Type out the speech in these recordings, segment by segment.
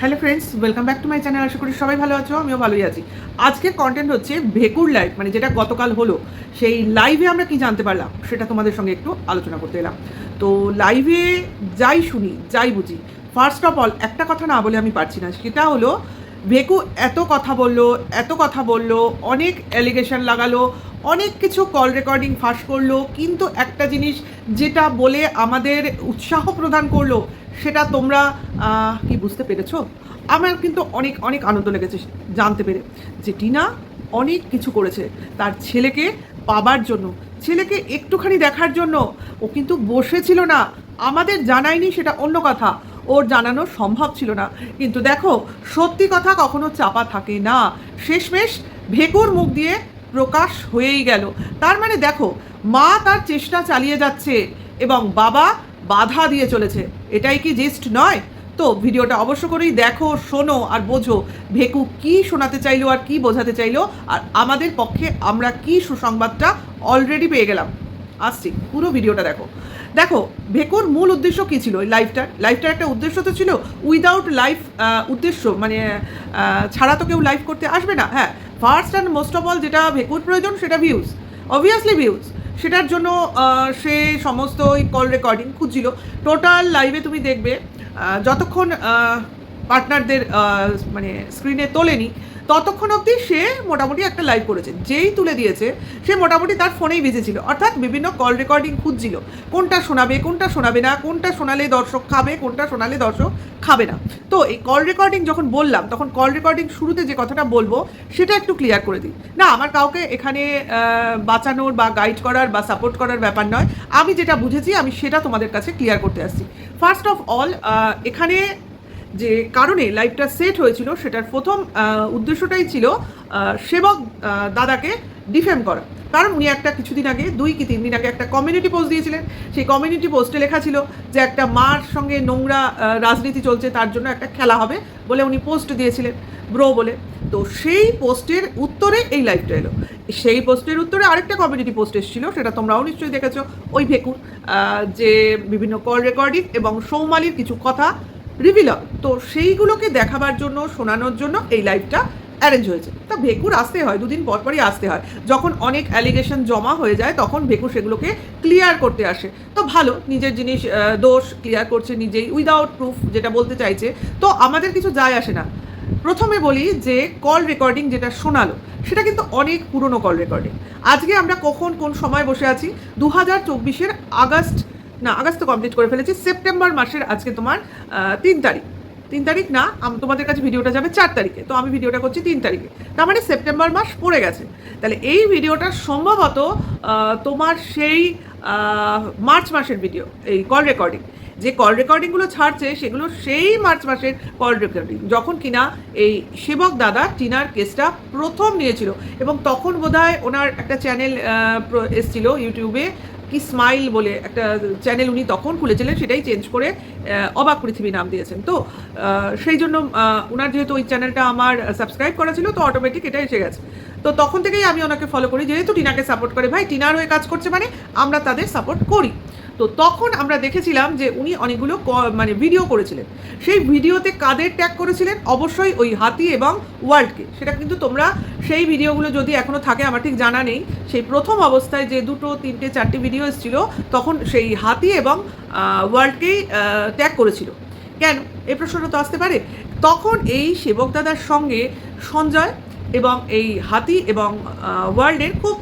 Hello friends, welcome back to my channel. আশা করি সবাই ভালো আছো, আমিও ভালোই আছি। আজকের কন্টেন্ট হচ্ছে ভেকুর লাইভ, মানে যেটা গতকাল হলো। সেই লাইভে আমরা কি জানতে পারলাম সেটা তোমাদের সঙ্গে একটু আলোচনা করতে এলাম। তো লাইভে যাই শুনি, যাই বুঝি, ফার্স্ট অফ অল একটা কথা না বলে আমি পারছি না, সেটা হলো ভেকু এত কথা বললো, অনেক অ্যালিগেশন লাগালো, অনেক কিছু কল রেকর্ডিং ফাঁস করলো, কিন্তু একটা জিনিস যেটা বলে আমাদের উৎসাহ প্রদান করলো, সেটা তোমরা কি বুঝতে পেরেছো? আমার কিন্তু অনেক অনেক আনন্দ লেগেছে জানতে পেরে যে টিনা অনেক কিছু করেছে তার ছেলেকে পাবার জন্য, ছেলেকে একটুখানি দেখার জন্য। ও কিন্তু বসেছিল না, আমাদের জানায়নি সেটা অন্য কথা, ওর জানানো সম্ভব ছিল না। কিন্তু দেখো, সত্যি কথা কখনো চাপা থাকে না, শেষমেশ ভেকুর মুখ দিয়ে প্রকাশ হয়েই গেল। তার মানে দেখো, মা তার চেষ্টা চালিয়ে যাচ্ছে এবং বাবা বাধা দিয়ে চলেছে। এটাই কি জিস্ট নয়? তো ভিডিওটা অবশ্য করেই দেখো, শোনো আর বোঝো ভেকু কি শোনাতে চাইলো আর কি বোঝাতে চাইলো, আর আমাদের পক্ষে আমরা কি সুসংবাদটা অলরেডি পেয়ে গেলাম। আসছি, পুরো ভিডিওটা দেখো। দেখো, ভেকুর মূল উদ্দেশ্য কী ছিল? লাইফটার একটা উদ্দেশ্য তো ছিল। উইদাউট লাইফ উদ্দেশ্য মানে ছাড়া তো কেউ লাইভ করতে আসবে না। হ্যাঁ, first and most of all যেটা ভেকুর প্রয়োজন সেটা ভিউজ, অবভিয়াসলি ভিউজ। সেটার জন্য সে সমস্ত ওই কল রেকর্ডিং খুঁজছিল। টোটাল লাইভে তুমি দেখবে যতক্ষণ পার্টনারদের মানে স্ক্রিনে তোলেনি ততক্ষণ অবধি সে মোটামুটি একটা লাইভ করেছে। যেই তুলে দিয়েছে সে মোটামুটি তার ফোনেই বেজেছিল, অর্থাৎ বিভিন্ন কল রেকর্ডিং খুঁজছিল কোনটা শোনাবে, কোনটা শোনাবে না, কোনটা শোনালে দর্শক খাবে, কোনটা শোনালে দর্শক খাবে না। তো এই কল রেকর্ডিং যখন বললাম, তখন কল রেকর্ডিং শুরুতে যে কথাটা বলবো সেটা একটু ক্লিয়ার করে দিই। না, আমার কাউকে এখানে বাঁচানোর বা গাইড করার বা সাপোর্ট করার ব্যাপার নয়, আমি যেটা বুঝেছি আমি সেটা তোমাদের কাছে ক্লিয়ার করতে আসছি। ফার্স্ট অফ অল, এখানে যে কারণে লাইভটা সেট হয়েছিল সেটার প্রথম উদ্দেশ্যটাই ছিল সেবক দাদাকে ডিফেম করা। কারণ উনি একটা কিছুদিন আগে, 2 কি 3 দিন আগে একটা কমিউনিটি পোস্ট দিয়েছিলেন। সেই কমিউনিটি পোস্টে লেখা ছিল যে একটা মার সঙ্গে নোংরা রাজনীতি চলছে, তার জন্য একটা খেলা হবে বলে উনি পোস্ট দিয়েছিলেন ব্রো বলে। তো সেই পোস্টের উত্তরে এই লাইভটা এলো। সেই পোস্টের উত্তরে আরেকটা কমিউনিটি পোস্ট এসেছিলো, সেটা তোমরাও নিশ্চয়ই দেখেছো, ওই ভেকুর যে বিভিন্ন কল রেকর্ডিং এবং সৌমালির কিছু কথা রিভিল হবে। তো সেইগুলোকে দেখাবার জন্য, শোনানোর জন্য এই লাইভটা অ্যারেঞ্জ হয়েছে। তা ভেকুর আসতে হয়, 2 দিন পর পরই আসতে হয়। যখন অনেক অ্যালিগেশন জমা হয়ে যায় তখন ভেকুর সেগুলোকে ক্লিয়ার করতে আসে। তো ভালো, নিজের জিনিস দোষ ক্লিয়ার করছে নিজেই, উইদাউট প্রুফ, যেটা বলতে চাইছে। তো আমাদের কিছু যায় আসে না। প্রথমে বলি যে কল রেকর্ডিং যেটা শোনালো সেটা কিন্তু অনেক পুরনো কল রেকর্ডিং। আজকে আমরা কোন সময় বসে আছি? 2024-এর আগস্ট তো কমপ্লিট করে ফেলেছি, সেপ্টেম্বর মাসের আজকে তোমার 3 তারিখ না, তোমাদের কাছে ভিডিওটা যাবে 4 তারিখে, তো আমি ভিডিওটা করছি 3 তারিখে। তার মানে সেপ্টেম্বর মাস পড়ে গেছে। তাহলে এই ভিডিওটা সম্ভবত তোমার সেই মার্চ মাসের ভিডিও। এই কল রেকর্ডিং, যে কল রেকর্ডিংগুলো ছাড়ছে সেগুলো সেই মার্চ মাসের কল রেকর্ডিং, যখন কিনা এই সেবক দাদা টিনার কেসটা প্রথম নিয়েছিল। এবং তখন বোধহয় ওনার একটা চ্যানেল এসছিল ইউটিউবে, কি স্মাইল বলে একটা চ্যানেল উনি তখন খুলেছিলেন, সেটাই চেঞ্জ করে অবাক পৃথিবী নাম দিয়েছেন। তো সেই জন্য ওনার যেহেতু ওই চ্যানেলটা আমার সাবস্ক্রাইব করা ছিল, তো অটোমেটিক এটা এসে গেছে। তো তখন থেকেই আমি ওনাকে ফলো করি, যেহেতু টিনাকে সাপোর্ট করে, ভাই টিনার হয়ে কাজ করছে মানে আমরা তাদের সাপোর্ট করি। তো তখন আমরা দেখেছিলাম যে উনি অনেকগুলো মানে ভিডিও করেছিলেন। সেই ভিডিওতে কাদের ট্যাগ করেছিলেন? অবশ্যই ওই হাতি এবং ওয়ার্ল্ডকে। সেটা কিন্তু তোমরা সেই ভিডিওগুলো যদি এখনও থাকে, আমার ঠিক জানা নেই, সেই প্রথম অবস্থায় যে 2, 3, 4টি ভিডিও এসেছিলো তখন সেই হাতি এবং ওয়ার্ল্ডকেই ট্যাগ করেছিল। কেন? এই প্রশ্নটা তো আসতে পারে। তখন এই সেবক দাদার সঙ্গে সঞ্জয় এবং এই হাতি এবং ওয়ার্ল্ডের খুব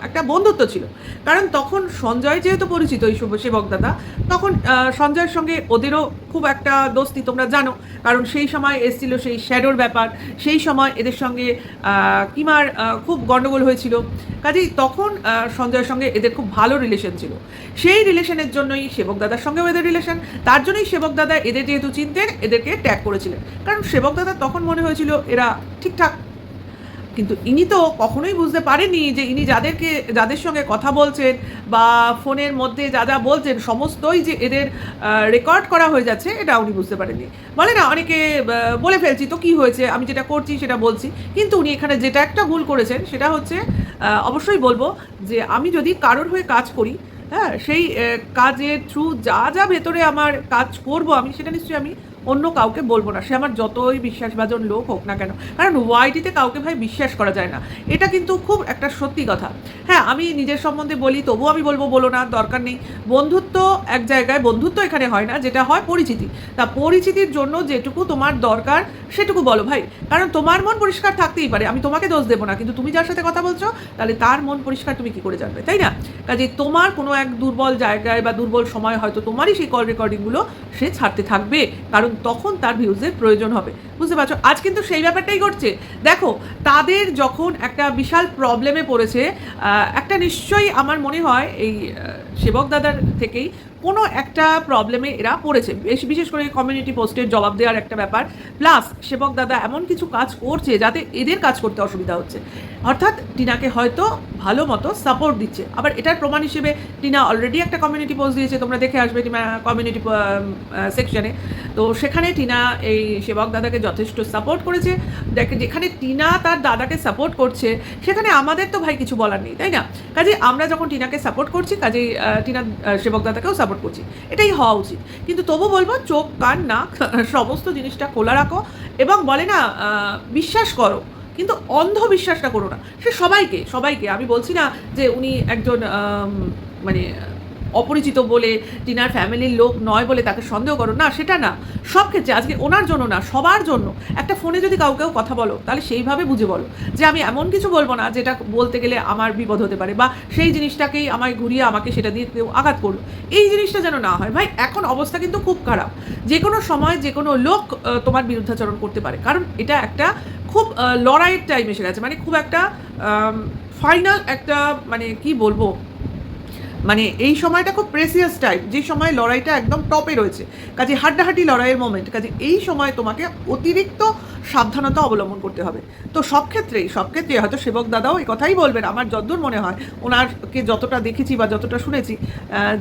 একটা বন্ধুত্ব ছিল। কারণ তখন সঞ্জয় যেহেতু পরিচিত এই সেবক দাদা, তখন সঞ্জয়ের সঙ্গে ওদেরও খুব একটা দোস্তি তোমরা জানো। কারণ সেই সময় এসেছিল সেই শ্যাডোর ব্যাপার, সেই সময় এদের সঙ্গে কিমার খুব গণ্ডগোল হয়েছিল। কাজেই তখন সঞ্জয়ের সঙ্গে এদের খুব ভালো রিলেশন ছিল। সেই রিলেশনের জন্যই সেবক দাদার সঙ্গেও এদের রিলেশন, তার জন্যই সেবক দাদা এদের যেহেতু চিনতেন, এদেরকে ট্যাগ করেছিলেন। কারণ সেবক দাদা তখন মনে হয়েছিল এরা ঠিকঠাক। কিন্তু ইনি তো কখনোই বুঝতে পারেনি যে ইনি যাদের সঙ্গে কথা বলছেন বা ফোনের মধ্যে যা বলছেন সমস্তই যে এদের রেকর্ড করা হয়ে যাচ্ছে, এটা উনি বুঝতে পারেননি। বলে না অনেকে বলে ফেলছি তো কি হয়েছে, আমি যেটা করছি সেটা বলছি। কিন্তু উনি এখানে যেটা একটা ভুল করেছেন সেটা হচ্ছে, অবশ্যই বলবো যে আমি যদি কারোর হয়ে কাজ করি, হ্যাঁ, সেই কাজের থ্রু যা ভেতরে আমার কাজ করব আমি, সেটা নিশ্চয়ই আমি অন্য কাউকে বলবো না, সে আমার যতই বিশ্বাসভাজন লোক হোক না কেন। কারণ ওয়াইটিতে কাউকে ভাই বিশ্বাস করা যায় না, এটা কিন্তু খুব একটা সত্যি কথা। হ্যাঁ, আমি নিজের সম্বন্ধে বলি, তবুও আমি বলবো বলো না, দরকার নেই। বন্ধুত্ব এক জায়গায়, বন্ধুত্ব এখানে হয় না, যেটা হয় পরিচিতি। তা পরিচিতির জন্য যেটুকু তোমার দরকার সেটুকু বলো ভাই, কারণ তোমার মন পরিষ্কার থাকতেই পারে, আমি তোমাকে দোষ দেবো না, কিন্তু তুমি যার সাথে কথা বলছো তাহলে তার মন পরিষ্কার তুমি কি করে জানবে, তাই না? কাজে তোমার কোনো এক দুর্বল জায়গায় বা দুর্বল সময় হয়তো তোমারই সেই কল রেকর্ডিংগুলো সে ছাড়তে থাকবে, কারণ তখন তার ভিউজের প্রয়োজন হবে, বুঝতে পারছো? আজ কিন্তু সেই ব্যাপারটাই ঘটছে। দেখো, তাদের যখন একটা বিশাল প্রবলেমে পড়েছে, একটা নিশ্চয়ই আমার মনে হয় এই সেবক দাদার থেকেই কোনো একটা প্রবলেমে এরা পড়েছে, বিশেষ করে কমিউনিটি পোস্টের জবাব দেওয়ার একটা ব্যাপার, প্লাস সেবক দাদা এমন কিছু কাজ করছে যাতে এদের কাজ করতে অসুবিধা হচ্ছে, অর্থাৎ টিনাকে হয়তো ভালো মতো সাপোর্ট দিচ্ছে। আবার এটার প্রমাণ হিসেবে টিনা অলরেডি একটা কমিউনিটি পোস্ট দিয়েছে, তোমরা দেখে আসবে কমিউনিটি সেকশনে। তো সেখানে টিনা এই সেবক দাদাকে যথেষ্ট সাপোর্ট করেছে। যেখানে টিনা তার দাদাকে সাপোর্ট করছে সেখানে আমাদের তো ভাই কিছু বলার নেই, তাই না? কাজে আমরা যখন টিনাকে সাপোর্ট করছি, কাজেই টিনা সেবক দাদাকেও সাপোর্ট করছি, এটাই হওয়া উচিত। কিন্তু তবু বলবো, চোখ কান নাক সমস্ত জিনিসটা খোলা রাখো, এবং বলে না বিশ্বাস করো, কিন্তু অন্ধ বিশ্বাসটা করো না। সে সবাইকে সবাইকে আমি বলছি না যে উনি একজন মানে অপরিচিত বলে, টিনার ফ্যামিলির লোক নয় বলে তাকে সন্দেহ করো না, সেটা না। সব ক্ষেত্রে, আজকে ওনার জন্য না, সবার জন্য একটা ফোনে যদি কাউকেও কথা বলো তাহলে সেইভাবে বুঝে বলো, যে আমি এমন কিছু বলবো না যেটা বলতে গেলে আমার বিপদ হতে পারে, বা সেই জিনিসটাকেই আমায় ঘুরিয়ে আমাকে সেটা দিয়ে কেউ আঘাত করলো, এই জিনিসটা যেন না হয়। ভাই, এখন অবস্থা কিন্তু খুব খারাপ, যে কোনো সময় যে কোনো লোক তোমার বিরুদ্ধাচরণ করতে পারে, কারণ এটা একটা খুব লড়াইয়ের টাইম এসে গেছে, মানে খুব একটা ফাইনাল একটা, মানে কি বলবো, মানে এই সময়টা খুব প্রেসিয়াস টাইম, যে সময় লড়াইটা একদম টপে রয়েছে, কাজে হাড্ডাহাড্ডি লড়াইয়ের মোমেন্ট, কাজে এই সময় তোমাকে অতিরিক্ত সাবধানতা অবলম্বন করতে হবে। তো সব ক্ষেত্রেই হয়তো সেবক দাদাও এই কথাই বলবেন, আমার যতদূর মনে হয়, ওনারকে যতটা দেখেছি বা যতটা শুনেছি,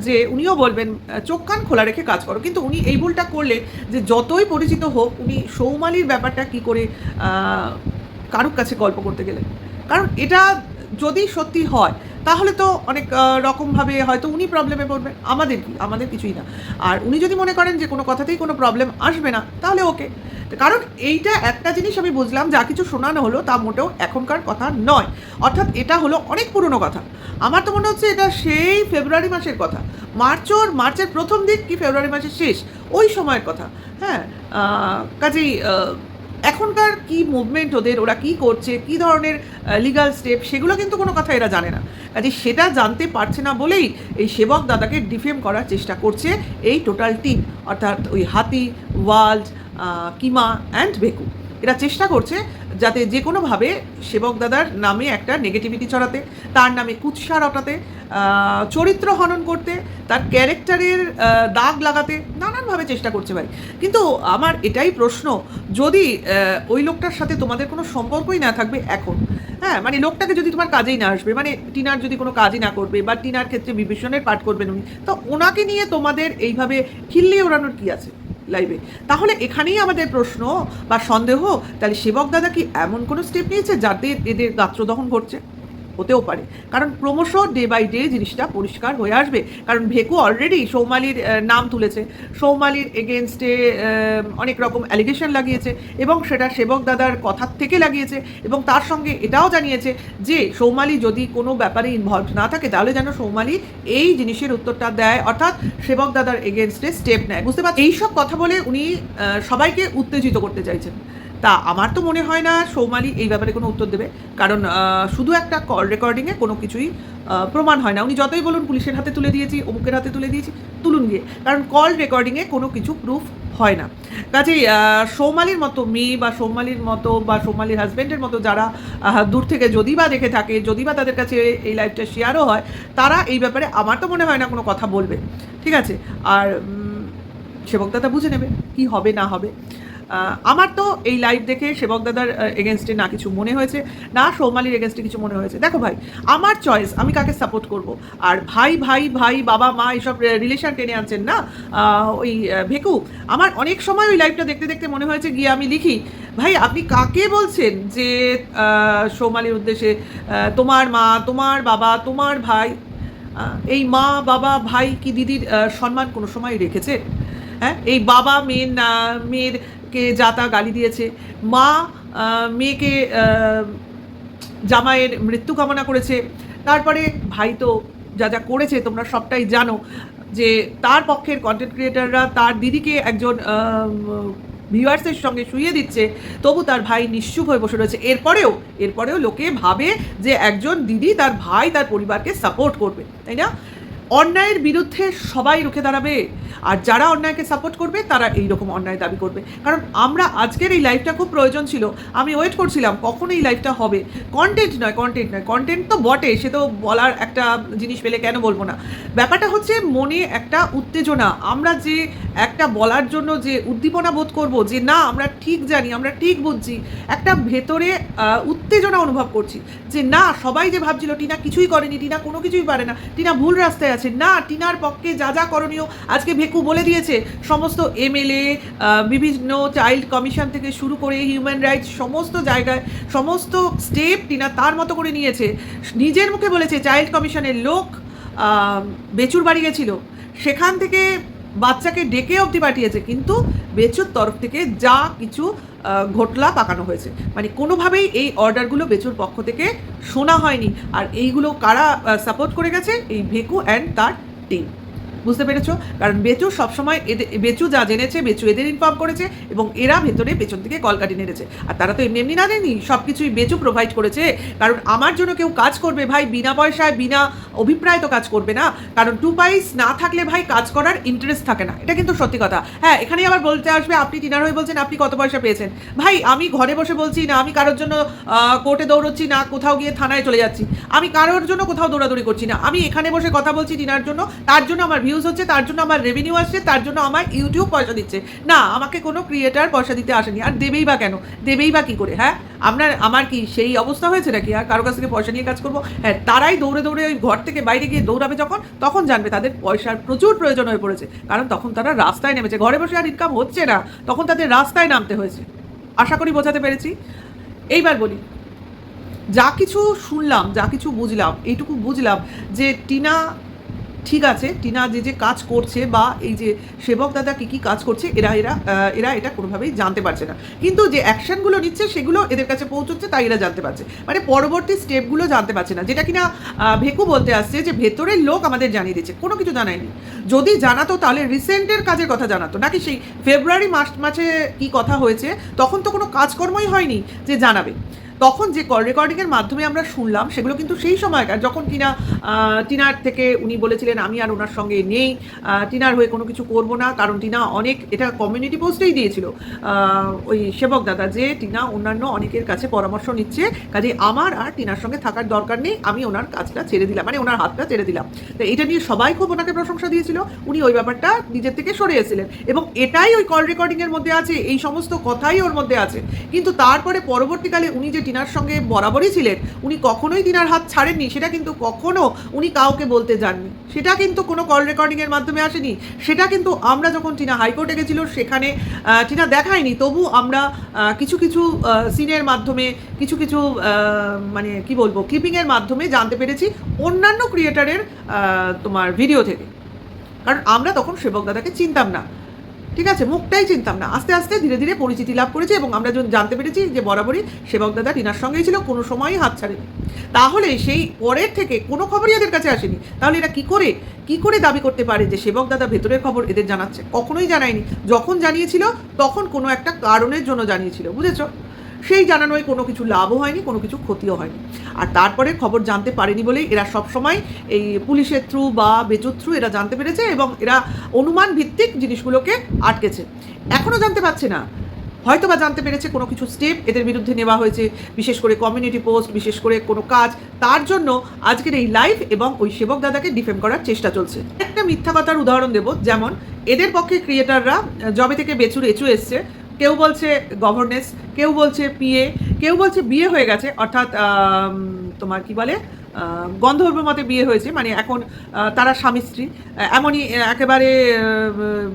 যে উনিও বলবেন চোখ কান খোলা রেখে কাজ করো। কিন্তু উনি এই ভুলটা করলে, যে যতই পরিচিত হোক, উনি সৌমালির ব্যাপারটা কি করে কারুর কাছে গল্প করতে গেলেন, কারণ এটা যদি সত্যি হয় তাহলে তো অনেক রকমভাবে হয়তো উনি প্রবলেমে পড়বেন, আমাদের কিছুই না। আর উনি যদি মনে করেন যে কোনো কথাতেই কোনো প্রবলেম আসবে না, তাহলে ওকে। কারণ এইটা একটা জিনিস আমি বুঝলাম, যা কিছু শোনানো হলো তা মোটেও এখনকার কথা নয়, অর্থাৎ এটা হলো অনেক পুরনো কথা। আমার তো মনে হচ্ছে এটা সেই ফেব্রুয়ারি মাসের কথা, মার্চের প্রথম দিক কি ফেব্রুয়ারি মাসের শেষ, ওই সময়ের কথা। হ্যাঁ, কাজেই এখনকার কি মুভমেন্ট ওদের, ওরা কি করছে, কি ধরনের লিগাল স্টেপ, সেগুলো কিন্তু কোনো কথা এরা জানে না। কাজে সেটা জানতে পারছে না বলেই এই সেবক দাদাকে ডিফেম করার চেষ্টা করছে এই টোটাল টিম, অর্থাৎ ওই হাতি, ওয়ার্ল্ড, কিমা অ্যান্ড ভেকু। এরা চেষ্টা করছে যাতে যে কোনোভাবে সেবক দাদার নামে একটা নেগেটিভিটি ছড়াতে, তার নামে কুৎসা রটাতে, চরিত্র হনন করতে, তার ক্যারেক্টারের দাগ লাগাতে নানানভাবে চেষ্টা করছে ভাই। কিন্তু আমার এটাই প্রশ্ন, যদি ওই লোকটার সাথে তোমাদের কোনো সম্পর্কই না থাকবে এখন, হ্যাঁ, মানে লোকটাকে যদি তোমার কাজেই না আসবে, মানে টিনার যদি কোনো কাজই না করবে, বা টিনার ক্ষেত্রে বিভীষণের পাঠ করবেন উনি, তো ওনাকে নিয়ে তোমাদের এইভাবে খিল্লিয়ে ওড়ানোর কী আছে লাইভে? তাহলে এখানেই আমাদের প্রশ্ন বা সন্দেহ, তাহলে সেবক দাদা কি এমন কোনো স্টেপ নিয়েছে যাতে এদের গাত্রদহন ঘটছে? হতেও পারে, কারণ ক্রমশ ডে বাই ডে জিনিসটা পরিষ্কার হয়ে আসবে। কারণ ভেকু অলরেডি সৌমালির নাম তুলেছে, সৌমালির এগেনস্টে অনেক রকম অ্যালিগেশন লাগিয়েছে, এবং সেটা সেবক দাদার কথার থেকে লাগিয়েছে, এবং তার সঙ্গে এটাও জানিয়েছে যে সৌমালি যদি কোনো ব্যাপারে ইনভলভ না থাকে তাহলে যেন সৌমালি এই জিনিসের উত্তরটা দেয়, অর্থাৎ সেবক দাদার এগেনস্টে স্টেপ নেয়, বুঝতে পারছি? এইসব কথা বলে উনি সবাইকে উত্তেজিত করতে চাইছেন। তা আমার তো মনে হয় না সৌমালি এই ব্যাপারে কোনো উত্তর দেবে, কারণ শুধু একটা কল রেকর্ডিংয়ে কোনো কিছুই প্রমাণ হয় না। উনি যতই বলুন পুলিশের হাতে তুলে দিয়েছি, অমুকের হাতে তুলে দিয়েছি, তুলুন গিয়ে, কারণ কল রেকর্ডিংয়ে কোনো কিছু প্রুফ হয় না। কাজেই সৌমালির মতো মেয়ে বা সৌমালির মতো বা সৌমালির হাজব্যান্ডের মতো যারা দূর থেকে যদি বা দেখে থাকে, যদি বা তাদের কাছে এই লাইভটা শেয়ারও হয়, তারা এই ব্যাপারে আমার তো মনে হয় না কোনো কথা বলবে, ঠিক আছে? আর সেবক দাদা বুঝে নেবে কি হবে না হবে। আমার তো এই লাইভ দেখে সেবক দাদার এগেনস্টে না কিছু মনে হয়েছে, না সৌমালির এগেনস্টে কিছু মনে হয়েছে। দেখো ভাই, আমার চয়েস, আমি কাকে সাপোর্ট করব। আর ভাই ভাই ভাই বাবা মা এসব রিলেশন টেনে আনছেন না ওই ভেকু, আমার অনেক সময় ওই লাইভটা দেখতে দেখতে মনে হয়েছে গিয়ে আমি লিখি, ভাই আপনি কাকে বলছেন যে সৌমালির উদ্দেশ্যে তোমার মা, তোমার বাবা, তোমার ভাই, এই মা বাবা ভাই কি দিদির সম্মান কোনো সময় রেখেছে? হ্যাঁ, এই বাবা মেয়েরকে যা তা গালি দিয়েছে, মা মেয়েকে জামাইয়ের মৃত্যু কামনা করেছে, তারপরে ভাই তো যা যা করেছে তোমরা সবটাই জানো, যে তার পক্ষের কন্টেন্ট ক্রিয়েটাররা তার দিদিকে একজন ভিউয়ার্সের সঙ্গে শুইয়ে দিচ্ছে, তবু তার ভাই নিশ্চুপ হয়ে বসে রয়েছে। এরপরেও লোকে ভাবে যে একজন দিদি তার ভাই তার পরিবারকে সাপোর্ট করবে, তাই না? অন্যায়ের বিরুদ্ধে সবাই রুখে দাঁড়াবে, আর যারা অন্যায়কে সাপোর্ট করবে তারা এইরকম অন্যায় দাবি করবে। কারণ আমরা আজকের এই লাইভটা খুব প্রয়োজন ছিল, আমি ওয়েট করছিলাম কখন এই লাইভটা হবে। কন্টেন্ট নয়, কন্টেন্ট তো বটে, সে তো বলার একটা জিনিস পেলে কেন বলবো না। ব্যাপারটা হচ্ছে মনে একটা উত্তেজনা, আমরা যে একটা বলার জন্য যে উদ্দীপনা বোধ করব, যে না আমরা ঠিক জানি, আমরা ঠিক বুঝছি, একটা ভেতরে উত্তেজনা অনুভব করছি, যে না সবাই যে ভাবছিল টিনা কিছুই করেনি, টিনা কোনো কিছুই পারে না, টিনা ভুল রাস্তায় আছে, না টিনার পক্ষে যা যা করণীয় আজকে ভেকু বলে দিয়েছে। সমস্ত এমএলএ, বিভিন্ন চাইল্ড কমিশন থেকে শুরু করে হিউম্যান রাইটস, সমস্ত জায়গায় সমস্ত স্টেপ টিনা তার মতো করে নিয়েছে। নিজের মুখে বলেছে চাইল্ড কমিশনের লোক বেচুর বাড়ি গেছিল, সেখান থেকে বাচ্চাকে ডেকে অবধি পাঠিয়েছে, কিন্তু বেচুর তরফ থেকে যা কিছু ঘটলা পাকানো হয়েছে, মানে কোনোভাবেই এই অর্ডারগুলো বেচুর পক্ষ থেকে শোনা হয়নি। আর এইগুলো কারা সাপোর্ট করে গেছে? এই ভেকু অ্যান্ড তার টিম। বুঝতে পেরেছো? কারণ বেচু সবসময় বেচু যা জেনেছে বেচু এদের ইনফর্ম করেছে, এবং এরা ভেতরে পেছন থেকে কলকাঠি নেড়েছে। আর তারা তো এমনি এমনি না দেয়নি, সব কিছুই বেচু প্রোভাইড করেছে। কারণ আমার জন্য কেউ কাজ করবে ভাই বিনা পয়সায়, বিনা অভিপ্রায় তো কাজ করবে না। কারণ 2 পয়সা না থাকলে ভাই কাজ করার ইন্টারেস্ট থাকে না, এটা কিন্তু সত্যি কথা। হ্যাঁ, এখানেই আবার বলতে আসবে আপনি টিনার হয়ে বলছেন আপনি কত পয়সা পেয়েছেন। ভাই আমি ঘরে বসে বলছি না, আমি কারোর জন্য কোর্টে দৌড়চ্ছি না, কোথাও গিয়ে থানায় চলে যাচ্ছি, আমি কারোর জন্য কোথাও দৌড়াদৌড়ি করছি না, আমি এখানে বসে কথা বলছি টিনার জন্য, তার জন্য আমার ভিউজ হচ্ছে, তার জন্য আমার রেভিনিউ আসছে, তার জন্য আমার ইউটিউব পয়সা দিচ্ছে না, আমাকে কোনো ক্রিয়েটার পয়সা দিতে আসেনি। আর দেবেই বা কেন, দেবেই বা কী করে? হ্যাঁ, আমার কি সেই অবস্থা হয়েছে নাকি আর কারো কাছ থেকে পয়সা নিয়ে কাজ করবো? হ্যাঁ, তারাই দৌড়ে দৌড়ে ওই ঘর থেকে বাইরে গিয়ে দৌড়াবে তখন জানবে তাদের পয়সার প্রচুর প্রয়োজন হয়ে পড়েছে, কারণ তখন তারা রাস্তায় নেমেছে, ঘরে বসে আর ইনকাম হচ্ছে না, তখন তাদের রাস্তায় নামতে হয়েছে। আশা করি বোঝাতে পেরেছি। এইবার বলি, যা কিছু শুনলাম, যা কিছু বুঝলাম, এইটুকু বুঝলাম যে টিনা ঠিক আছে, টিনা যে কাজ করছে, বা এই যে সেবক দাদা কী কাজ করছে, এরা এটা কোনোভাবেই জানতে পারছে না, কিন্তু যে অ্যাকশনগুলো নিচ্ছে সেগুলো এদের কাছে পৌঁছচ্ছে, তাই এরা জানতে পারছে, মানে পরবর্তী স্টেপগুলো জানতে পারছে না, যেটা কিনা ভেকু বলতে আসছে যে ভেতরের লোক আমাদের জানিয়ে দিচ্ছে। কোনো কিছু জানায়নি, যদি জানাতো তাহলে রিসেন্টের কাজের কথা জানাতো, নাকি সেই ফেব্রুয়ারি মাসে কি কথা হয়েছে তখন তো কোনো কাজকর্মই হয়নি যে জানাবে। তখন যে কল রেকর্ডিংয়ের মাধ্যমে আমরা শুনলাম সেগুলো কিন্তু সেই সময়কার, যখন কিনা টিনার থেকে উনি বলেছিলেন আমি আর ওনার সঙ্গে নেই, টিনার হয়ে কোনো কিছু করব না, কারণ টিনা অনেক, এটা কমিউনিটি পোস্টেই দিয়েছিল ওই সেবক দাদা, যে টিনা অন্যান্য অনেকের কাছে পরামর্শ নিচ্ছে, কাজে আমার আর টিনার সঙ্গে থাকার দরকার নেই, আমি ওনার কাজটা ছেড়ে দিলাম, মানে ওনার হাতটা ছেড়ে দিলাম। তো এটা নিয়ে সবাই খুব ওনাকে প্রশংসা দিয়েছিল, উনি ওই ব্যাপারটা নিজের থেকে সরে এসেছিলেন, এবং এটাই ওই কল রেকর্ডিংয়ের মধ্যে আছে, এই সমস্ত কথাই ওর মধ্যে আছে। কিন্তু তারপরে পরবর্তীকালে উনি যে টিনার সঙ্গে বরাবরই ছিলেন, উনি কখনোই টিনার হাত ছাড়েননি, সেটা কিন্তু কখনো উনি কাউকে বলতে যাননি, সেটা কিন্তু কোনো কল রেকর্ডিংয়ের মাধ্যমে আসেনি, সেটা কিন্তু আমরা যখন টিনা হাইকোর্টে গেছিল সেখানে টিনা দেখায়নি, তবু আমরা কিছু কিছু সিনের মাধ্যমে, কিছু কিছু মানে কি বলবো ক্লিপিংয়ের মাধ্যমে জানতে পেরেছি অন্যান্য ক্রিয়েটারের তোমার ভিডিও থেকে। কারণ আমরা তখন সেবক দাদাকে চিনতাম না, ঠিক আছে, মুখটাই চিনতাম না, আস্তে আস্তে ধীরে ধীরে পরিচিতি লাভ করেছে, এবং আমরা জানতে পেরেছি যে বরাবরই সেবক দাদা টিনার সঙ্গেই ছিল, কোনো সময়ই হাত ছাড়েনি। তাহলে সেই পরের থেকে কোনো খবরই এদের কাছে আসেনি, তাহলে এরা কি করে দাবি করতে পারে যে সেবক দাদা ভেতরের খবর এদের জানাচ্ছে? কখনোই জানায়নি, যখন জানিয়েছিল তখন কোনো একটা কারণের জন্য জানিয়েছিল, বুঝেছো? সেই জানানোয় কোনো কিছু লাভও হয়নি, কোনো কিছু ক্ষতিও হয়নি। আর তারপরে খবর জানতে পারেনি বলেই এরা সবসময় এই পুলিশের থ্রু বা বেচুর থ্রু এরা জানতে পেরেছে, এবং এরা অনুমান ভিত্তিক জিনিসগুলোকে আটকেছে। এখনও জানতে পারছে না, হয়তো বা জানতে পেরেছে কোনো কিছু স্টেপ এদের বিরুদ্ধে নেওয়া হয়েছে, বিশেষ করে কমিউনিটি পোস্ট, বিশেষ করে কোনো কাজ, তার জন্য আজকের এই লাইভ এবং ওই সেবক দাদাকে ডিফেম করার চেষ্টা চলছে। একটা মিথ্যা কথার উদাহরণ দেব, যেমন এদের পক্ষে ক্রিয়েটাররা যবে থেকে বেচুর এচু এসছে, কেউ বলছে গভর্নেন্স, কেউ বলছে পিএ, কেউ বলছে বিয়ে হয়ে গেছে, অর্থাৎ তোমার কি বলে গন্ধর্ব মতে বিয়ে হয়েছে, মানে এখন তারা স্বামী স্ত্রী, এমনই একেবারে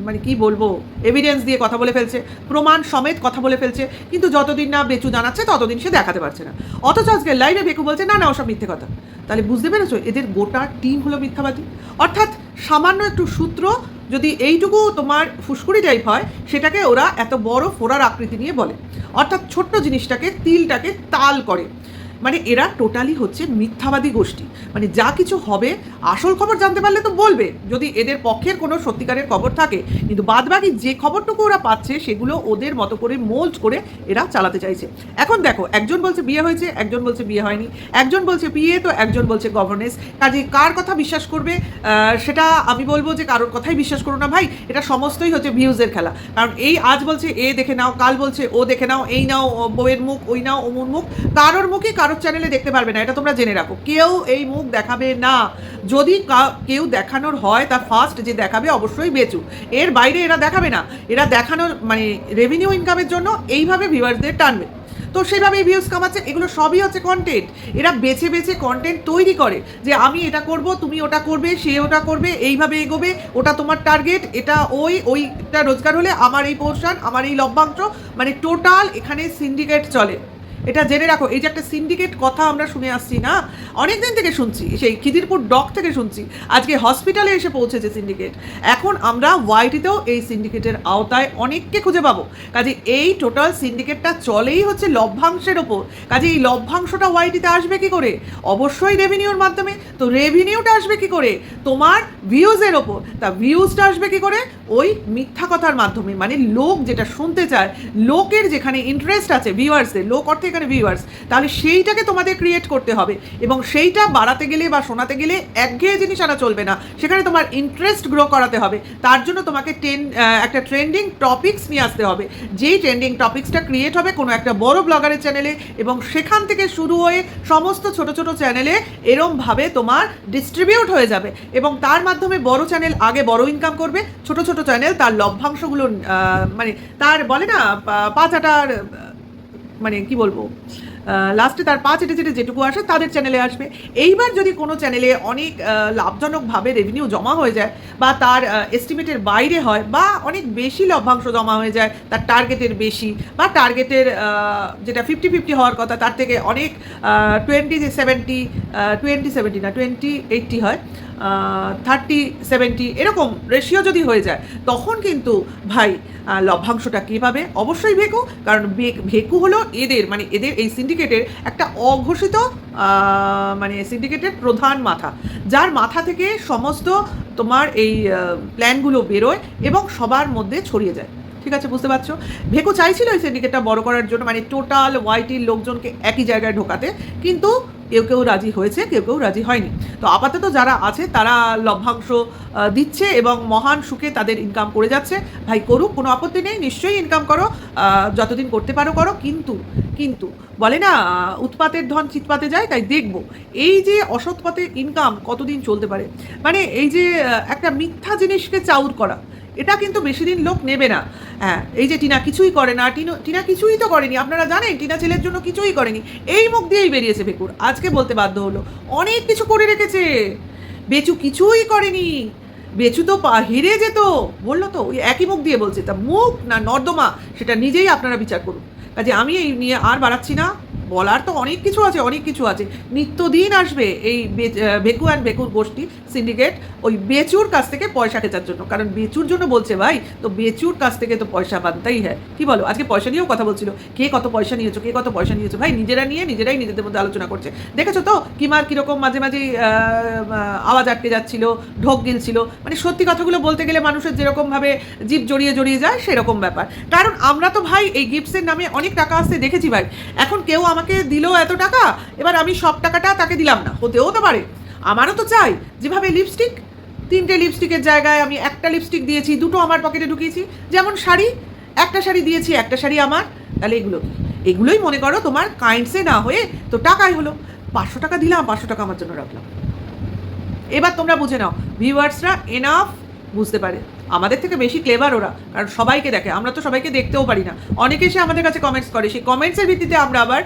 মানে কি বলবো এভিডেন্স দিয়ে কথা বলে ফেলছে, প্রমাণ সমেত কথা বলে ফেলছে, কিন্তু যতদিন না বেচু জানাচ্ছে ততদিন সে দেখাতে পারছে না। অথচ আজকে লাইভে বেকু বলছে না না ওসব মিথ্যে কথা। তাহলে বুঝতে পেরেছো এদের গোটা টিম হলো মিথ্যাবাদী, অর্থাৎ সামান্য একটু সূত্র যদি এইটুকু তোমার ফুসকুড়ি টাইপ হয়, সেটাকে ওরা এত বড় ফোড়ার আকৃতি নিয়ে বলে, অর্থাৎ ছোট্ট জিনিসটাকে, তিলটাকে তাল করে। মানে এরা টোটালি হচ্ছে মিথ্যাবাদী গোষ্ঠী। মানে যা কিছু হবে, আসল খবর জানতে পারলে তো বলবে, যদি এদের পক্ষের কোনো সত্যিকারের খবর থাকে, কিন্তু বাদবাকি যে খবরটুকু ওরা পাচ্ছে সেগুলো ওদের মতো করে মোল্ড করে এরা চালাতে চাইছে। এখন দেখো, একজন বলছে বিয়ে হয়েছে, একজন বলছে বিয়ে হয়নি, একজন বলছে বিয়ে, তো একজন বলছে গভর্নেন্স। কাজে কার কথা বিশ্বাস করবে? সেটা আমি বলবো যে কারোর কথাই বিশ্বাস করো না ভাই, এটা সমস্তই হচ্ছে ভিউজের খেলা। কারণ এই আজ বলছে এ দেখে নাও, কাল বলছে ও দেখে নাও, এই নাও বউয়ের মুখ, ওই নাও অমুর মুখ, কারোর মুখই কারোর চ্যানেলে দেখতে পারবে না, এটা তোমরা জেনে রাখো। কেউ এই মুখ দেখাবে না। যদি কেউ দেখানোর হয়, তা ফার্স্ট যে দেখাবে অবশ্যই বেচু, এর বাইরে এরা দেখাবে না। এরা দেখানোর মানে রেভিনিউ ইনকামের জন্য এইভাবে ভিউয়ার্সদের টানবে, তো সেইভাবেই ভিউজ কামাচ্ছে। এগুলো সবই হচ্ছে কন্টেন্ট। এরা বেছে বেছে কন্টেন্ট তৈরি করে যে আমি এটা করব, তুমি ওটা করবে, সে ওটা করবে, এইভাবে এগোবে, ওটা তোমার টার্গেট, এটা ওইটা রোজগার হলে আমার এই পোর্শন, আমার এই লভ্যাংশ। মানে টোটাল এখানে সিন্ডিকেট চলে, এটা জেনে রাখো। এই যে একটা সিন্ডিকেট কথা আমরা শুনে আসছি না, অনেক দিন থেকে শুনছি, সেই খিদিরপুর ডক থেকে শুনছি, আজকে হসপিটালে এসে পৌঁছেছে সিন্ডিকেট। এখন আমরা ওয়াইটিতেও এই সিন্ডিকেটের আওতায় অনেককে খুঁজে পাবো। কাজে এই টোটাল সিন্ডিকেটটা চলেই হচ্ছে লভ্যাংশের ওপর। কাজে এই লভ্যাংশটা ওয়াইটিতে আসবে কি করে? অবশ্যই রেভিনিউর মাধ্যমে। তো রেভিনিউটা আসবে কি করে? তোমার ভিউজের ওপর। তা ভিউজটা আসবে কি করে? ওই মিথ্যা কথার মাধ্যমে। মানে লোক যেটা শুনতে চায়, লোকের যেখানে ইন্টারেস্ট আছে, ভিউয়ার্সদের, লোক অর্থে এখানে ভিউয়ার্স, তাহলে সেইটাকে তোমাদের ক্রিয়েট করতে হবে। এবং সেইটা বাড়াতে গেলে বা শোনাতে গেলে একঘেয়ে জিনিস আনা চলবে না, সেখানে তোমার ইন্টারেস্ট গ্রো করাতে হবে। তার জন্য তোমাকে একটা ট্রেন্ডিং টপিকস নিয়ে আসতে হবে। যেই ট্রেন্ডিং টপিক্সটা ক্রিয়েট হবে কোনো একটা বড় ব্লগারের চ্যানেলে, এবং সেখান থেকে শুরু হয়ে সমস্ত ছোট ছোট চ্যানেলে এরমভাবে তোমার ডিস্ট্রিবিউট হয়ে যাবে, এবং তার মাধ্যমে বড় চ্যানেল আগে বড় ইনকাম করবে, ছোট ছোট চ্যানেল তার লভ্যাংশগুলো মানে তার বলে না পাঁচ আটার, মানে কি বলবো, লাস্টে তার পা চেটে চেটে যেটুকু আসে তাদের চ্যানেলে আসবে। এইবার যদি কোনো চ্যানেলে অনেক লাভজনকভাবে রেভিনিউ জমা হয়ে যায়, বা তার এস্টিমেটের বাইরে হয়, বা অনেক বেশি লভ্যাংশ জমা হয়ে যায়, তার টার্গেটের বেশি, বা টার্গেটের যেটা 50-50 হওয়ার কথা তার থেকে অনেক 20-70 না 20-80 হয়, 30-70 এরকম রেশিও যদি হয়ে যায়, তখন কিন্তু ভাই লভ্যাংশটা কী পাবে? অবশ্যই ভেকু। কারণ ভেকু হলো এদের, মানে এদের এই সিন্ডিকেটের একটা অঘোষিত মানে সিন্ডিকেটের প্রধান মাথা, যার মাথা থেকে সমস্ত তোমার এই প্ল্যানগুলো বেরোয় এবং সবার মধ্যে ছড়িয়ে যায়। ঠিক আছে, বুঝতে পারছো? ভেকু চাইছিল এই সিন্ডিকেটটা বড় করার জন্য, মানে টোটাল ওয়াইটির লোকজনকে একই জায়গায় ঢোকাতে, কিন্তু কেউ কেউ রাজি হয়েছে, কেউ কেউ রাজি হয়নি। তো আপাতত যারা আছে তারা লভ্যাংশ দিচ্ছে এবং মহান সুখে তাদের ইনকাম করে যাচ্ছে। ভাই করুক, কোনো আপত্তি নেই, নিশ্চয়ই ইনকাম করো, যতদিন করতে পারো করো। কিন্তু বলে না উৎপাতের ধন চিৎপাতে যায়, তাই দেখবো এই যে অসৎ পথে ইনকাম কতদিন চলতে পারে। মানে এই যে একটা মিথ্যা জিনিসকে চাউর করা, এটা কিন্তু বেশি দিন লোক নেবে না। হ্যাঁ, এই যে টিনা কিছুই করে না, টিনা কিছুই তো করেনি, আপনারা জানেন টিনা ছেলের জন্য কিছুই করেনি, এই মুখ দিয়েই বেরিয়েছে ভেকুর। আজকে বলতে বাধ্য হলো অনেক কিছু করে রেখেছে, বেচু কিছুই করেনি, বেচু তো হেরে যেত, বললো তো, ওই একই মুখ দিয়ে বলছে। তা মুখ না নর্দমা সেটা নিজেই আপনারা বিচার করুন। কাজে আমি এই নিয়ে আর বাড়াচ্ছি না, বলার তো অনেক কিছু আছে, অনেক কিছু আছে। নিত্যদিন আসবে এই ভেকু অ্যান্ড ভেকুর গোষ্ঠী সিন্ডিকেট ওই বেচুর কাছ থেকে পয়সা খেচার জন্য। কারণ বেচুর জন্য বলছে ভাই, তো বেচুর কাছ থেকে তো পয়সা বানতেই হয়। কি বলো? আজকে পয়সা নিয়েও কথা বলছিল, কে কত পয়সা নিয়েছো, কে কত পয়সা নিয়েছো। ভাই নিজেরা নিয়ে নিজেরাই নিজেদের মধ্যে আলোচনা করছে। দেখেছো তো কিমার কীরকম মাঝে মাঝে আওয়াজ আটকে যাচ্ছিল, ঢোক গিলছিল। মানে সত্যি কথাগুলো বলতে গেলে মানুষের যেরকমভাবে জিভ জড়িয়ে জড়িয়ে যায় সেরকম ব্যাপার। কারণ আমরা তো ভাই এই গিফটসের নামে অনেক টাকা আসতে দেখেছি ভাই। এখন কেউ আমাকে দিল এত টাকা, এবার আমি সব টাকাটা তাকে দিলাম না, হতেও তো পারে। আমারও তো চাই যেভাবে লিপস্টিক, 3টে লিপস্টিকের জায়গায় আমি একটা লিপস্টিক দিয়েছি, 2টো আমার পকেটে ঢুকিয়েছি। যেমন শাড়ি, একটা শাড়ি দিয়েছি, একটা শাড়ি আমার। তাহলে এগুলোই মনে করো তোমার কাইন্ডসে না হয়ে তো টাকাই হলো। 500 টাকা দিলাম, 500 টাকা আমার জন্য রাখলাম। এবার তোমরা বুঝে নাও, ভিউয়ার্সরা এনাফ বুঝতে পারে, আমাদের থেকে বেশি ক্লেভার ওরা, কারণ সবাইকে দেখে। আমরা তো সবাইকে দেখতেও পারি না, অনেকে এসে আমাদের কাছে কমেন্টস করে, সেই কমেন্টসের ভিত্তিতে আমরা আবার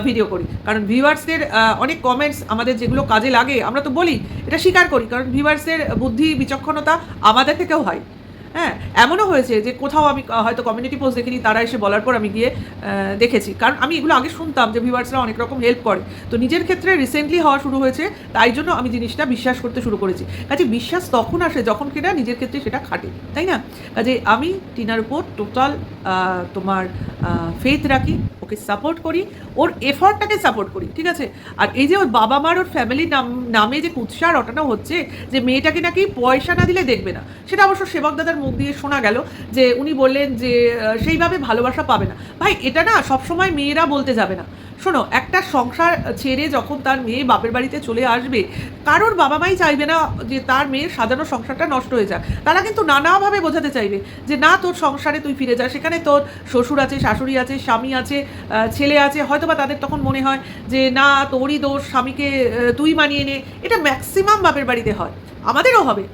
ভিডিও করি। কারণ ভিউয়ার্সদের অনেক কমেন্টস আমাদের যেগুলো কাজে লাগে আমরা তো বলি, এটা স্বীকার করি, কারণ ভিউয়ার্সদের বুদ্ধি বিচক্ষণতা আমাদের থেকেও হয়। হ্যাঁ, এমনও হয়েছে যে কোথাও আমি হয়তো কমিউনিটি পোস্ট দেখিনি, তারা এসে বলার পর আমি গিয়ে দেখেছি, কারণ আমি এগুলো আগে শুনতাম যে ভিউয়ার্সরা অনেক রকম হেল্প করে, তো নিজের ক্ষেত্রে রিসেন্টলি হওয়া শুরু হয়েছে, তাই জন্য আমি জিনিসটা বিশ্বাস করতে শুরু করেছি। কাজে বিশ্বাস তখন আসে যখন কিনা নিজের ক্ষেত্রে সেটা খাটে, তাই না? কাজে আমি টিনার উপর টোটাল তোমার ফেথ রাখি, ওকে সাপোর্ট করি, ওর এফর্টটাকে সাপোর্ট করি, ঠিক আছে? আর এই যে ওর বাবা মার ওর ফ্যামিলির নামে যে কুৎসা রটানো হচ্ছে যে মেয়েটাকে নাকি পয়সা না দিলে দেখবে না, সেটা অবশ্য সেবক দাদার মুখ দিয়ে শোনা গেল যে উনি বললেন যে সেইভাবে ভালোবাসা পাবে না। ভাই, এটা না সবসময় মেয়েরা বলতে যাবে না। শোনো, একটা সংসার ছেড়ে যখন তার মেয়ে বাপের বাড়িতে চলে আসবে, কারোর বাবা মাই চাইবে না যে তার মেয়ের সাজানো সংসারটা নষ্ট হয়ে যাক। তারা কিন্তু নানাভাবে বোঝাতে চাইবে যে না, তোর সংসারে তুই ফিরে যা, সেখানে তোর শ্বশুর আছে, শাশুড়ি আছে, স্বামী আছে, ছেলে আছে, হয়তো বা তাদের তখন মনে হয় যে না, তোরই দোষ, স্বামীকে তুই মানিয়ে নে। এটা ম্যাক্সিমাম বাপের বাড়িতে হয়, আমাদেরও হবে।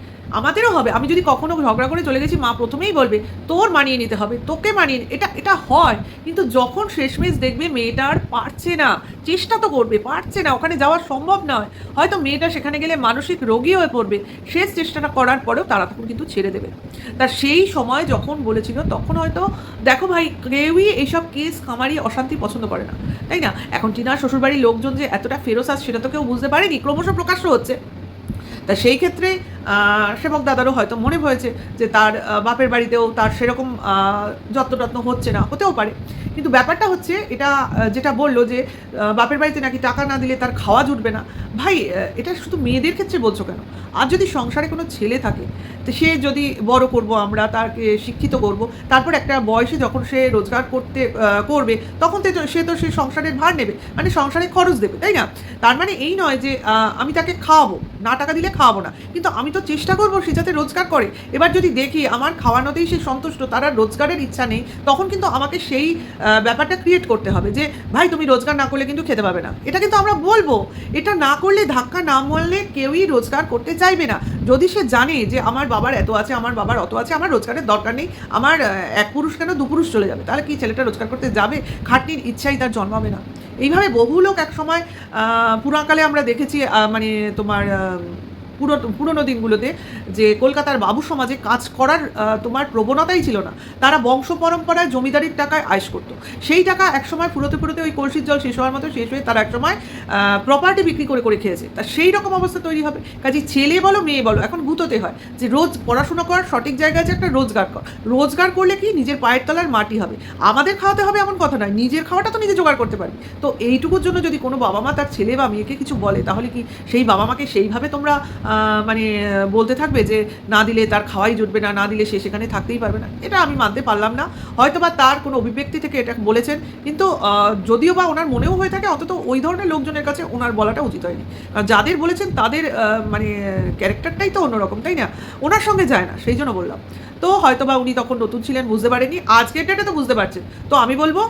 আমি যদি কখনো ঝগড়া করে চলে গেছি, মা প্রথমেই বলবে তোর মানিয়ে নিতে হবে, তোকে মানিয়ে, এটা হয়। কিন্তু যখন শেষমেশ দেখবে মেয়েটা আর পারছে না, চেষ্টা তো করবে, পারছে না, ওখানে যাওয়া সম্ভব নয়, হয়তো মেয়েটা সেখানে গেলে মানসিক রোগী হয়ে পড়বে, শেষ চেষ্টাটা করার পরেও তারা তখন কিন্তু ছেড়ে দেবে। তা সেই সময় যখন বলেছিল তখন হয়তো দেখো ভাই, কেউই এইসব কেস কামারি অশান্তি পছন্দ করে না, তাই না? এখন টিনার শ্বশুরবাড়ির লোকজন যে এতটা ফেরোসাজ সেটা তো কেউ বুঝতে পারেনি, ক্রমশ প্রকাশ্য হচ্ছে। তা সেই ক্ষেত্রে সেবক দাদারও হয়তো মনে হয়েছে যে তার বাপের বাড়িতেও তার সেরকম যত্ন হচ্ছে না, হতেও পারে। কিন্তু ব্যাপারটা হচ্ছে এটা, যেটা বললো যে বাপের বাড়িতে নাকি টাকা না দিলে তার খাওয়া জুটবে না। ভাই, এটা শুধু মেয়েদের ক্ষেত্রে বলছো কেন? আর যদি সংসারে কোনো ছেলে থাকে, তো সে যদি বড় করব, আমরা তাকে শিক্ষিত করব, তারপর একটা বয়সে যখন সে রোজগার করবে, তখন সে তো সে সংসারের ভার নেবে, মানে সংসারে খরচ দেবে, তাই না? তার মানে এই নয় যে আমি তাকে খাওয়াবো না, টাকা দিলে খাওয়াবো না, কিন্তু আমি তো চেষ্টা করবো সে যাতে রোজগার করে। এবার যদি দেখি আমার খাওয়ানোতেই সে সন্তুষ্ট, তার আর রোজগারের ইচ্ছা নেই, তখন কিন্তু আমাকে সেই ব্যাপারটা ক্রিয়েট করতে হবে যে ভাই, তুমি রোজগার না করলে কিন্তু খেতে পাবে না। এটা কিন্তু আমরা বলবো, এটা না করলে, ধাক্কা না মারলে কেউই রোজগার করতে চাইবে না। যদি সে জানে যে আমার বাবার এত আছে, আমার বাবার অত আছে, আমার রোজগারের দরকার নেই, আমার এক পুরুষ কেন দু পুরুষ চলে যাবে, তাহলে কি ছেলেটা রোজগার করতে যাবে? খাটনির ইচ্ছাই তার জন্মাবে না। এইভাবে বহু লোক একসময় পুরাকালে আমরা দেখেছি, মানে তোমার পুরনো দিনগুলোতে, যে কলকাতার বাবু সমাজে কাজ করার তোমার প্রবণতাই ছিল না, তারা বংশ পরম্পরায় জমিদারির টাকায় আয়েশ করতো। সেই টাকা একসময় ফুরোতে ওই কলসির জল শেষ হওয়ার মতো শেষ হয়ে তারা একসময় প্রপার্টি বিক্রি করে খেয়েছে। তা সেই রকম অবস্থা তৈরি হবে। কাজে ছেলে বলো মেয়ে বলো, এখন গুঁতোতে হয় যে রোজ পড়াশোনা কর, সঠিক জায়গায় যে একটা রোজগার করলে কি নিজের পায়ের তলার মাটি হবে। আমাদের খাওয়াতে হবে এমন কথা নয়, নিজের খাওয়াটা তো নিজে জোগাড় করতে পারি। তো এইটুকুর জন্য যদি কোনো বাবা মা তার ছেলে বা মেয়েকে কিছু বলে, তাহলে কি সেই বাবা মাকে সেইভাবে তোমরা মানে বলতে থাকবে যে না দিলে তার খাওয়াই জুটবে না, না দিলে সে সেখানে থাকতেই পারবে না? এটা আমি মানতে পারলাম না। হয়তো বা তার কোনো অভিব্যক্তি থেকে এটা বলেছেন, কিন্তু যদিও বা ওনার মনেও হয়ে থাকে, অন্তত ওই ধরনের লোকজনের কাছে ওনার বলাটা উচিত হয়নি। কারণ যাদের বলেছেন তাদের মানে ক্যারেক্টারটাই তো অন্যরকম, তাই না? ওনার সঙ্গে যায় না, সেই জন্য বললাম। তো হয়তো বা উনি তখন নতুন ছিলেন, বুঝতে পারেনি, আজকের ডেটে তো বুঝতে পারছেন। তো আমি বলবো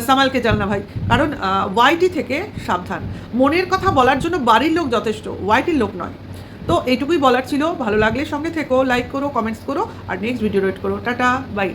সামালকে চাল না ভাই, কারণ ওয়াইটি থেকে সাবধান। মনের কথা বলার জন্য বাড়ির লোক যথেষ্ট, ওয়াইটির লোক নয়। তো এইটুকুই বলার ছিল। ভালো লাগলে সঙ্গে থেকো, লাইক করো, কমেন্টস করো, আর নেক্সট ভিডিও ওয়েট করো। Tata, by.